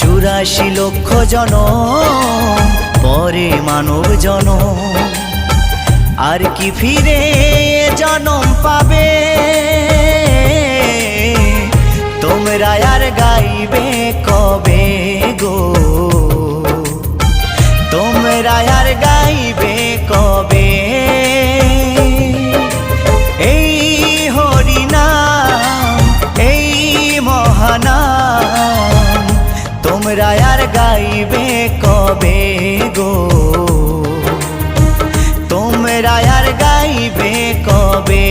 84 লক্ষ জনম পরে মানব জনম, আর কি ফিরে জনম পাবে? তোমরা আর গাইবে কবে গো? তোমরা আর গাইবে কবে? এই হরিনাম, এই মহানাম, তোমরা আর গাইবে কবে গো? তোমরা আর গাইবে কবে?